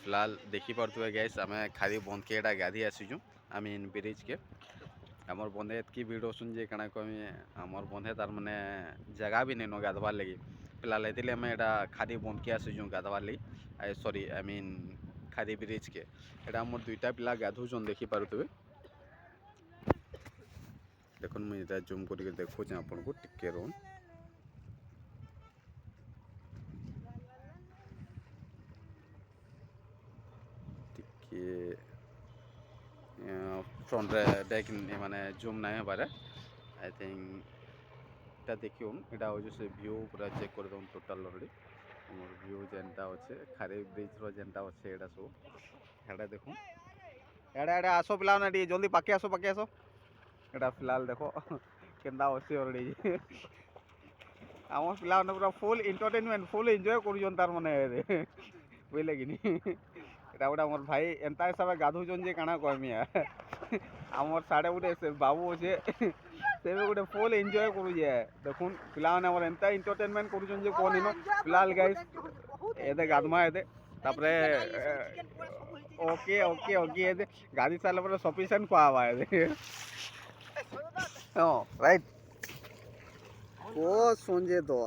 फिलहाल देखिपे गैस आम खाली बंद के गाधी आसीचु आई मीन ब्रिज के आमर बंधे एतकी भिड़ होसन जे काଣା कहमी आमर बंधे तार माने जगह भी नहीं गाधवार लगी फिलहाल ये आम एटा खादी बंद के आसीचु गाधवार लगी sorry I mean khadi bridge के एटा आमर दुईटा पिला गाधुचन देखिपे देखो मुझे जूम करके देखुचे आपन को टिके रोन टिके फ्रंट रे बैक माने जूम ना हेबारे आई थिंक এটা দেখুন এটা হচ্ছে সে ভিউ পুরা চেক করে দেন টোটাল অলরেডি আমার ভিউ যেটা আছে খারে ব্রিজ র যেটা আছে এটা সব এটা দেখুন এটা এটা আসো পিলা না টিকে জলদি পাকে আসো এটা ফিলহাল দেখো কেনটা আছে অলরেডি আমার পিলা পুরা ফুল এন্টারটেইনমেন্ট ফুল এনজয় করুছন তার মানে বুঝলে কিনি এটা গোটা আমার ভাই এন্তা হিসাবে গাধুছন যে কাଣା কইমি আমার সাড়ে গোটে বাবু আছে से गोटे फुल एंजॉय करूजे देखुन पिला माने एंता एंटरटेनमेंट करूछन जे कोन इनो फिलहाल गाइस एदे गादमा एदे तापरे ओके ओके ओके एदे गाड़ी साला पर सफिशिएंट पावा एदे राइट को सुनजे दो